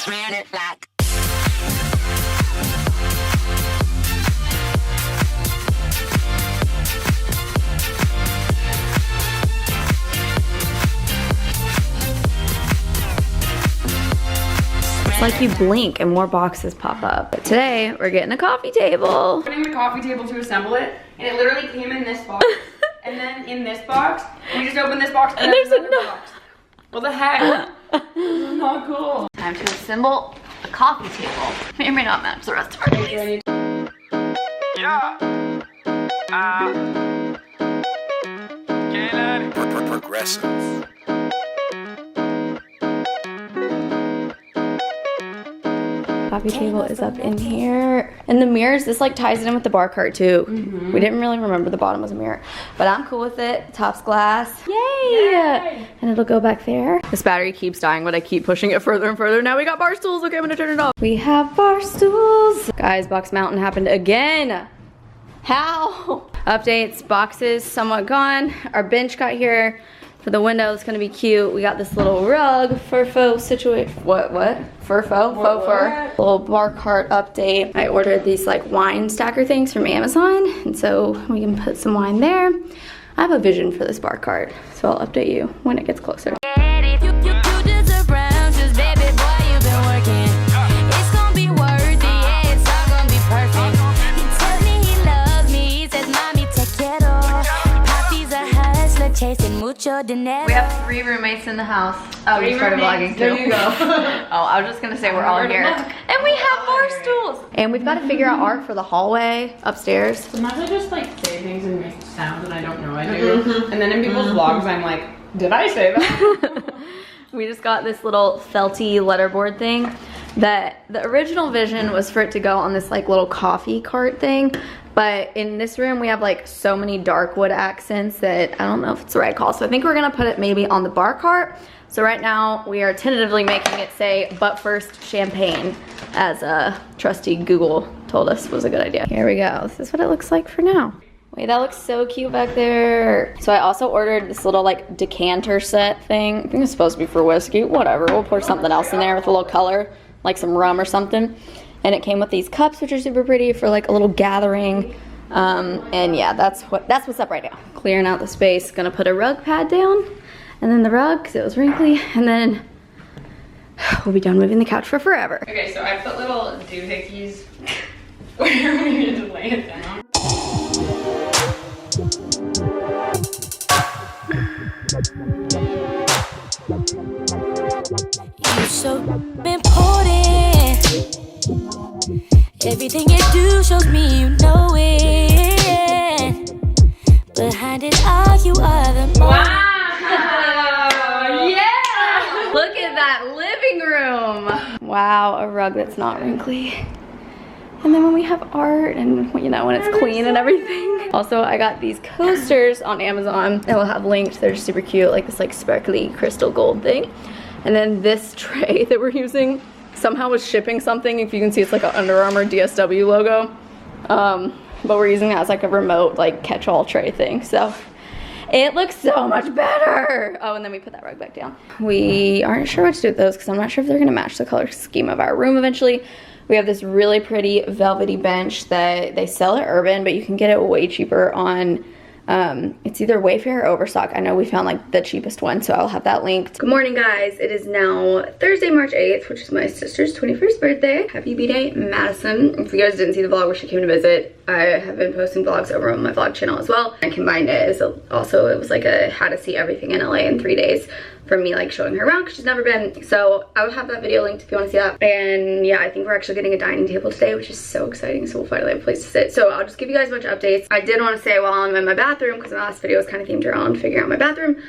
Ran it back. It's like you blink and more boxes pop up. But today, we're getting a coffee table. Putting the coffee table to assemble it, and it literally came in this box, and then in this box, and we just opened this box, and there's another box. What the heck? This is not cool. Time to assemble a coffee table. May or may not match the rest of our place. Progressive. Coffee table is up in here. And the mirrors, this like ties it in with the bar cart too. We didn't really remember the bottom was a mirror, but I'm cool with it. Top's glass. Yay! And it'll go back there. This battery keeps dying, but I keep pushing it further and further. Now we got bar stools. Okay, I'm gonna turn it off. We have bar stools. Guys, Box Mountain happened again. How? Updates, boxes somewhat gone. Our bench got here. For the window, it's gonna be cute. We got this little rug, furfo situation. What? Furfo? Faux fur. Little bar cart update. I ordered these like wine stacker things from Amazon, and so we can put some wine there. I have a vision for this bar cart, so I'll update you when it gets closer. We have 3 roommates in the house. Oh, we started vlogging too. There you go. Oh, I was just gonna say we're all here. And we have bar stools. And we've got to figure out art for the hallway upstairs. Sometimes I just like say things and make sounds and I don't know I do. And then in people's vlogs I'm like, did I say that? We just got this little felty letterboard thing that the original vision was for it to go on this like little coffee cart thing. But in this room, we have like so many dark wood accents that I don't know if it's the right call. So I think we're gonna put it maybe on the bar cart. So right now we are tentatively making it say, but first champagne, as trusty Google told us was a good idea. Here we go. This is what it looks like for now. Wait, that looks so cute back there. So I also ordered this little like decanter set thing. I think it's supposed to be for whiskey, whatever. We'll pour something else in there with a little color, like some rum or something. And it came with these cups, which are super pretty for like a little gathering. And yeah, that's what's up right now. Clearing out the space, gonna put a rug pad down, and then the rug, cause it was wrinkly, and then we'll be done moving the couch for forever. Okay, so I put little doohickeys where we need to lay it down. You're so important. Everything you do shows me you know it. Behind it all, you are the most. Wow! Yeah! Look at that living room. Wow, a rug that's not wrinkly. And then when we have art and, you know, when it's clean and everything. Also, I got these coasters on Amazon that will have linked. They're super cute, like this like sparkly crystal gold thing. And then this tray that we're using somehow was shipping something. If you can see, it's like an Under Armour DSW logo. But we're using that as like a remote like catch-all tray thing. So it looks so much better. Oh, and then we put that rug back down. We aren't sure what to do with those because I'm not sure if they're gonna match the color scheme of our room eventually. We have this really pretty velvety bench that they sell at Urban, but you can get it way cheaper on it's either Wayfair or Overstock. I know we found like the cheapest one, so I'll have that linked. Good morning, guys. It is now Thursday, March 8th, which is my sister's 21st birthday. Happy B-Day, Madison. If you guys didn't see the vlog where she came to visit, I have been posting vlogs over on my vlog channel as well. I combined it as also it was like a how to see everything in LA in 3 days from me like showing her around because she's never been. So I will have that video linked if you want to see that. And yeah, I think we're actually getting a dining table today, which is so exciting. So we'll finally have a place to sit. So I'll just give you guys a bunch of updates. I did want to say while I'm in my bathroom, because my last video was kind of themed around figuring out my bathroom.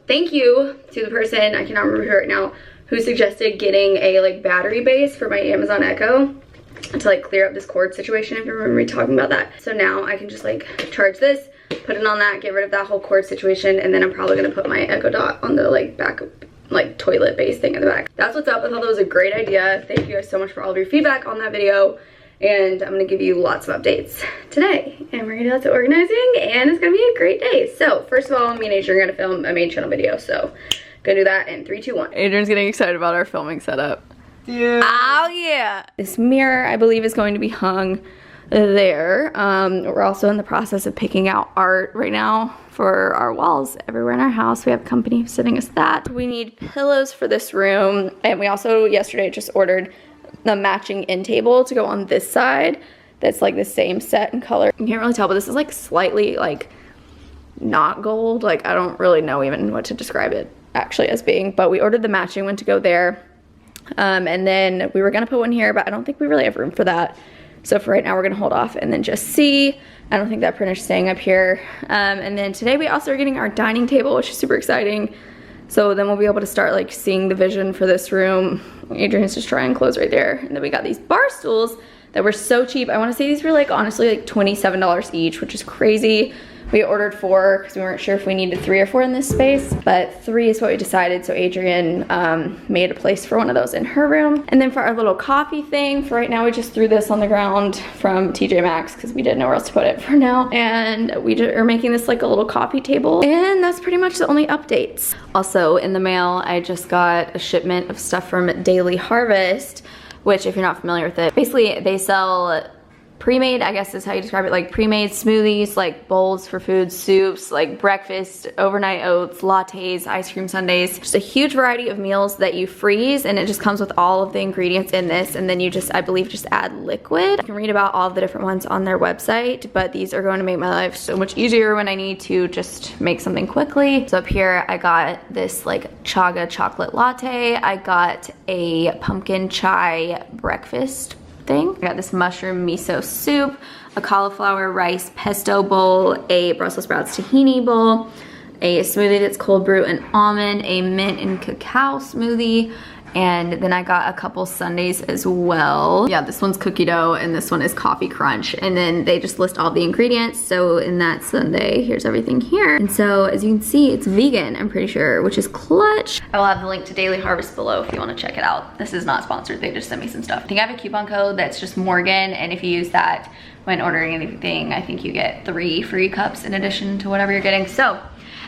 Thank you to the person, I cannot remember who right now, who suggested getting a like battery base for my Amazon Echo to like clear up this cord situation, if you remember me talking about that. So now I can just like charge this, put it on that, get rid of that whole cord situation, and then I'm probably gonna put my Echo Dot on the like back like toilet base thing in the back. That's what's up. I thought that was a great idea. Thank you guys so much for all of your feedback on that video, and I'm gonna give you lots of updates today, and we're gonna do lots of organizing, and it's gonna be a great day. So first of all, me and Adrian are gonna film a main channel video, so gonna do that in 3, 2, 1. Adrian's getting excited about our filming setup. Dude. Oh yeah. This mirror, I believe, is going to be hung there. We're also in the process of picking out art right now for our walls everywhere in our house. We have company sending us that. We need pillows for this room, and we also yesterday just ordered the matching end table to go on this side that's like the same set and color. You can't really tell, but this is like slightly like not gold. Like I don't really know even what to describe it actually as being, but we ordered the matching one to go there. And then we were gonna put one here, but I don't think we really have room for that. So for right now, we're gonna hold off and then just see. I don't think that printer's staying up here. And then today we also are getting our dining table, which is super exciting. So then we'll be able to start like seeing the vision for this room. Adrian's just trying clothes right there. And then we got these bar stools that were so cheap. I wanna say these were like honestly like $27 each, which is crazy. We ordered 4 because we weren't sure if we needed 3 or 4 in this space, but 3 is what we decided. So Adrian made a place for one of those in her room. And then for our little coffee thing, for right now, we just threw this on the ground from TJ Maxx because we didn't know where else to put it for now. And we are making this like a little coffee table. And that's pretty much the only updates. Also in the mail, I just got a shipment of stuff from Daily Harvest, which if you're not familiar with it, basically they sell pre-made, I guess is how you describe it, like pre-made smoothies, like bowls for food, soups, like breakfast, overnight oats, lattes, ice cream sundaes, just a huge variety of meals that you freeze, and it just comes with all of the ingredients in this, and then you just, I believe, just add liquid. You can read about all of the different ones on their website, but these are going to make my life so much easier when I need to just make something quickly. So up here, I got this like chaga chocolate latte. I got a pumpkin chai breakfast thing. I got this mushroom miso soup, a cauliflower rice pesto bowl, a Brussels sprouts tahini bowl, a smoothie that's cold brew and almond, a mint and cacao smoothie, and then I got a couple sundaes as well. Yeah, this one's cookie dough and this one is coffee crunch. And then they just list all the ingredients. So in that sundae, here's everything here. And so as you can see, it's vegan, I'm pretty sure, which is clutch. I will have the link to Daily Harvest below if you want to check it out. This is not sponsored, they just sent me some stuff. I think I have a coupon code that's just Morgan, and if you use that when ordering anything, I think you get 3 free cups in addition to whatever you're getting. So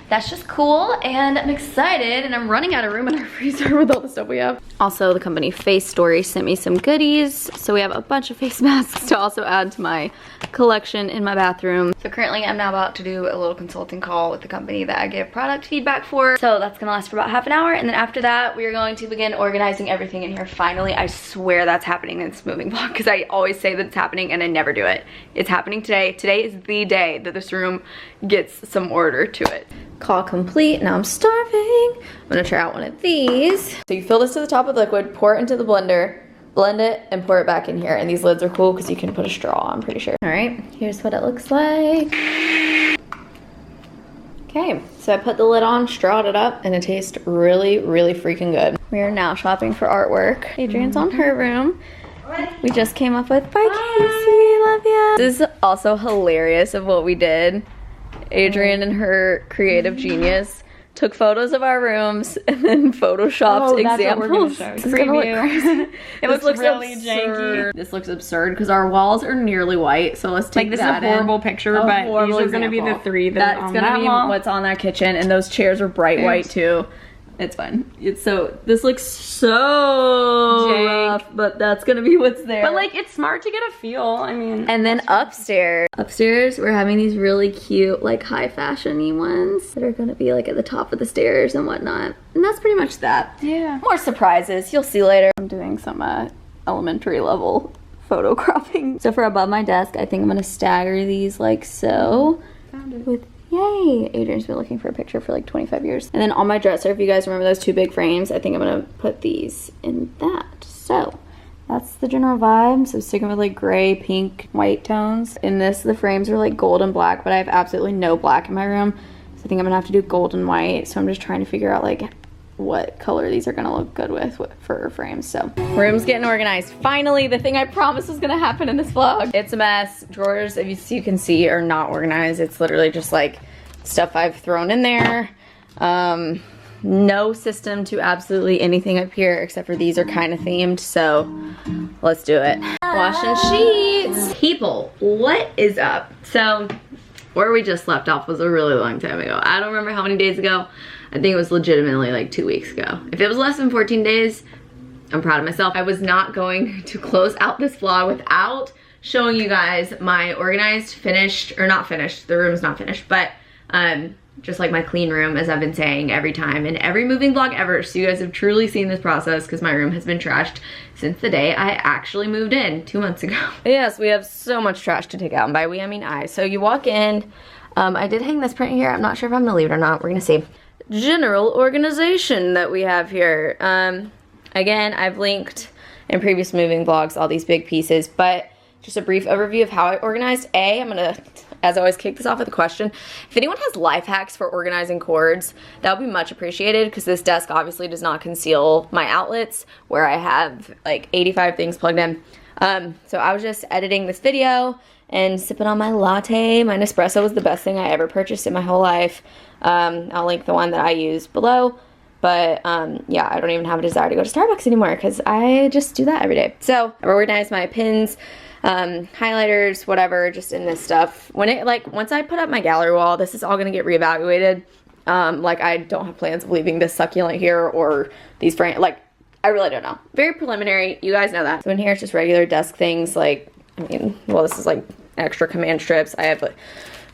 that's just cool, and I'm excited, and I'm running out of room in our freezer with all the stuff we have. Also, the company Face Story sent me some goodies, so we have a bunch of face masks to also add to my collection in my bathroom. So currently, I'm now about to do a little consulting call with the company that I give product feedback for. So that's gonna last for about half an hour, and then after that, we are going to begin organizing everything in here. Finally, I swear that's happening in this moving vlog, because I always say that it's happening, and I never do it. It's happening today. Today is the day that this room gets some order to it. Call complete. Now I'm starving. I'm gonna try out one of these. So you fill this to the top with liquid, pour it into the blender, blend it, and pour it back in here. And these lids are cool because you can put a straw, I'm pretty sure. All right, here's what it looks like. Okay, so I put the lid on, strawed it up, and it tastes really, really freaking good. We are now shopping for artwork. Adrian's on her room. We just came up with Bye Casey, love ya. This is also hilarious of what we did. Adrian and her creative genius took photos of our rooms and then photoshopped examples. This is gonna look crazy. It looks really janky. This looks absurd because our walls are nearly white, so let's take like this that is a horrible picture, but these are gonna be the 3 that's on gonna that be wall. what's on that kitchen, and those chairs are bright white too. It's fine. It's so, this looks so rough, but that's gonna be what's there. But like, it's smart to get a feel, I mean. And then upstairs, we're having these really cute, like high fashion-y ones that are gonna be like at the top of the stairs and whatnot. And that's pretty much that. Yeah. More surprises, you'll see later. I'm doing some elementary level photo cropping. So for above my desk, I think I'm gonna stagger these like so. Found it. With yay! Adrian's been looking for a picture for like 25 years. And then on my dresser, if you guys remember those 2 big frames, I think I'm gonna put these in that. So that's the general vibe. So sticking with like gray, pink, white tones. In this, the frames are like gold and black, but I have absolutely no black in my room. So I think I'm gonna have to do gold and white. So I'm just trying to figure out like what color these are gonna look good with for frames. So room's getting organized. Finally, the thing I promised was gonna happen in this vlog. It's a mess. Drawers, if you can see, are not organized. It's literally just like stuff I've thrown in there. No system to absolutely anything up here except for these are kind of themed, so let's do it. Washing sheets. People, what is up? So where we just left off was a really long time ago. I don't remember how many days ago. I think it was legitimately like 2 weeks ago. If it was less than 14 days, I'm proud of myself. I was not going to close out this vlog without showing you guys my organized, finished, or not finished, the room's not finished, but just like my clean room, as I've been saying every time in every moving vlog ever. So you guys have truly seen this process because my room has been trashed since the day I actually moved in 2 months ago. Yes, we have so much trash to take out, and by we I mean I. So you walk in, I did hang this print here. I'm not sure if I'm gonna leave it or not. We're gonna see. General organization that we have here. Again, I've linked in previous moving vlogs all these big pieces, but just a brief overview of how I organized. I'm gonna, as always, kick this off with a question. If anyone has life hacks for organizing cords, that would be much appreciated, because this desk obviously does not conceal my outlets where I have like 85 things plugged in. So I was just editing this video and sipping on my latte. My Nespresso was the best thing I ever purchased in my whole life. I'll link the one that I use below. But yeah, I don't even have a desire to go to Starbucks anymore because I just do that every day. So I organized my pins, highlighters, whatever, just in this stuff. When it, like, once I put up my gallery wall, this is all gonna get reevaluated. Like, I don't have plans of leaving this succulent here or these frames. Like, I really don't know. Very preliminary, you guys know that. So in here it's just regular desk things, like, I mean, well, this is like extra command strips. I have like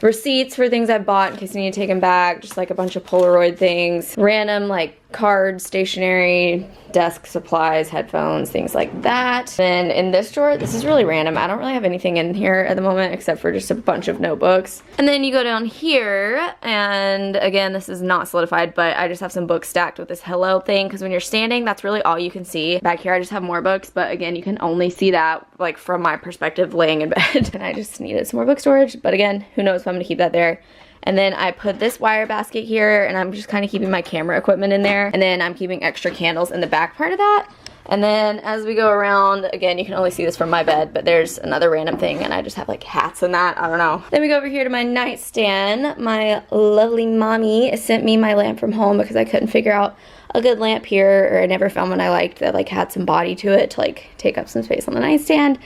receipts for things I've bought in case I need to take them back, just like a bunch of Polaroid things, random like cards, stationery, desk supplies, headphones, things like that. Then in this drawer, this is really random. I don't really have anything in here at the moment except for just a bunch of notebooks. And then you go down here, and again, this is not solidified, but I just have some books stacked with this hello thing, because when you're standing, that's really all you can see. Back here, I just have more books, but again, you can only see that like from my perspective laying in bed. And I just needed some more book storage, but again, who knows if I'm gonna keep that there. And then I put this wire basket here, and I'm just kind of keeping my camera equipment in there. And then I'm keeping extra candles in the back part of that. And then as we go around, again, you can only see this from my bed, but there's another random thing, and I just have like hats and that, I don't know. Then we go over here to my nightstand. My lovely mommy sent me my lamp from home because I couldn't figure out a good lamp here, or I never found one I liked that like had some body to it to like take up some space on the nightstand.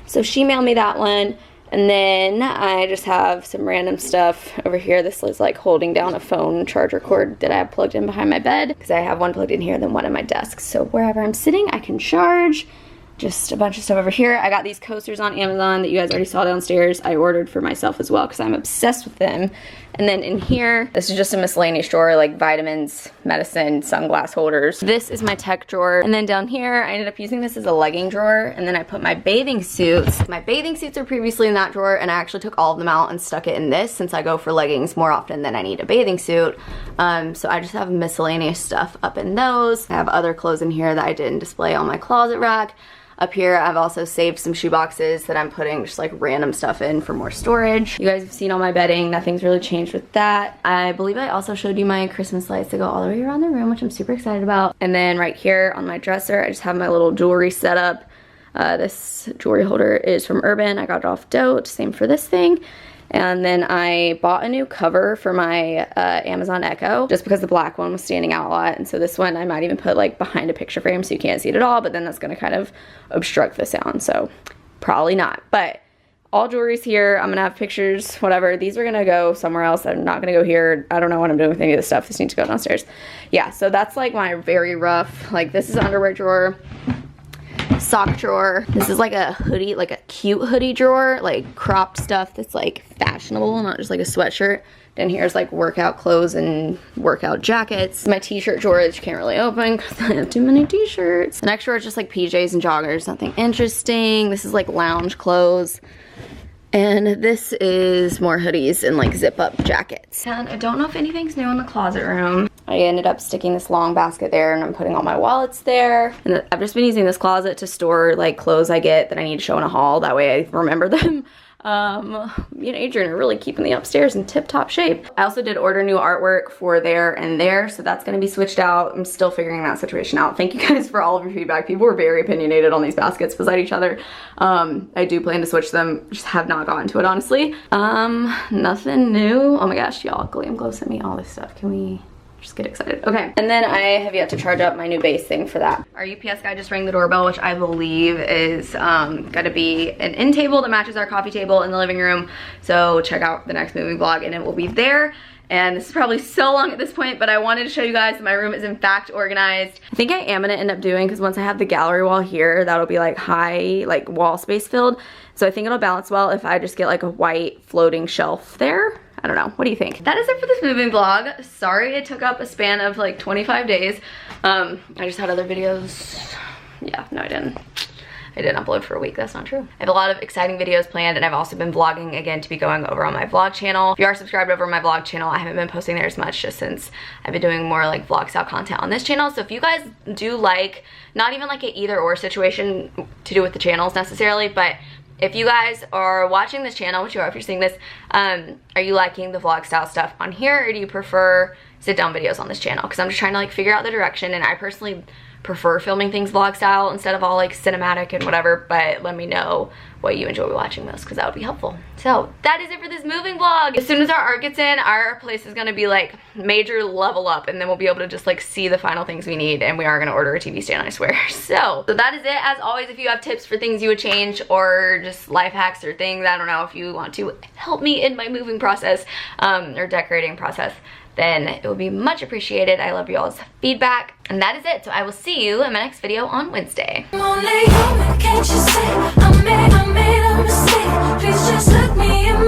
So she mailed me that one. And then I just have some random stuff over here. This is like holding down a phone charger cord that I have plugged in behind my bed, because I have one plugged in here and then one in my desk. So wherever I'm sitting, I can charge. Just a bunch of stuff over here. I got these coasters on Amazon that you guys already saw downstairs. I ordered for myself as well because I'm obsessed with them. And then in here, this is just a miscellaneous drawer, like vitamins, medicine, sunglass holders. This is my tech drawer. And then down here, I ended up using this as a legging drawer. And then I put my bathing suits. My bathing suits are previously in that drawer, and I actually took all of them out and stuck it in this, since I go for leggings more often than I need a bathing suit. So I just have miscellaneous stuff up in those. I have other clothes in here that I didn't display on my closet rack. Up here, I've also saved some shoe boxes that I'm putting just like random stuff in for more storage. You guys have seen all my bedding. Nothing's really changed with that. I believe I also showed you my Christmas lights that go all the way around the room, which I'm super excited about. And then right here on my dresser, I just have my little jewelry set up. This jewelry holder is from Urban. I got it off Dote. Same for this thing. And then I bought a new cover for my Amazon Echo, just because the black one was standing out a lot. And so this one I might even put like behind a picture frame so you can't see it at all, but then that's gonna kind of obstruct the sound, so probably not. But all jewelry's here. I'm gonna have pictures, whatever. These are gonna go somewhere else. I'm not gonna go here. I don't know what I'm doing with any of this stuff. This needs to go downstairs. Yeah, so that's like my very rough, like this is an underwear drawer. Sock drawer. This is like a hoodie, like a cute hoodie drawer, like cropped stuff that's like fashionable, not just like a sweatshirt. Then here's like workout clothes and workout jackets. My t-shirt drawer that you can't really open because I have too many t-shirts. The next drawer is just like PJs and joggers, nothing interesting. This is like lounge clothes. And this is more hoodies and like zip up jackets. And I don't know if anything's new in the closet room. I ended up sticking this long basket there, and I'm putting all my wallets there. And I've just been using this closet to store like clothes I get that I need to show in a haul. That way I remember them. Me and Adrian are really keeping the upstairs in tip-top shape. I also did order new artwork for there and there, so that's gonna be switched out. I'm still figuring that situation out. Thank you guys for all of your feedback. People were very opinionated on these baskets beside each other. I do plan to switch them, just have not gotten to it, honestly. Nothing new. Oh my gosh, y'all, Glow sent me all this stuff. Can we just get excited? Okay, and then I have yet to charge up my new base thing for that. Our UPS guy just rang the doorbell, which I believe is gonna be an end table that matches our coffee table in the living room. So check out the next movie vlog and it will be there. And this is probably so long at this point, but I wanted to show you guys that my room is in fact organized. I think I am gonna end up doing, because once I have the gallery wall here, that'll be like high, like wall space filled. So I think it'll balance well if I just get like a white floating shelf there. I don't know, what do you think? That is it for this moving vlog. Sorry it took up a span of like 25 days. I just had other videos. Yeah, no I didn't upload for a week. That's not true. I have a lot of exciting videos planned, and I've also been vlogging again to be going over on my vlog channel. If you are subscribed over my vlog channel, I haven't been posting there as much just since I've been doing more like vlog style content on this channel. So if you guys do like, not even like an either or situation to do with the channels necessarily, but if you guys are watching this channel, which you are if you're seeing this, are you liking the vlog style stuff on here, or do you prefer sit down videos on this channel? Because I'm just trying to like figure out the direction, and I personally prefer filming things vlog style instead of all like cinematic and whatever, but let me know what you enjoy watching most, because that would be helpful. So that is it for this moving vlog. As soon as our art gets in, our place is gonna be like major level up, and then we'll be able to just like see the final things we need, and we are gonna order a TV stand, I swear. So that is it. As always, if you have tips for things you would change, or just life hacks or things, I don't know, if you want to help me in my moving process or decorating process, then it would be much appreciated. I love you all's feedback. And that is it. So I will see you in my next video on Wednesday. I'm only human, can't you see? I made a mistake. Please just look me in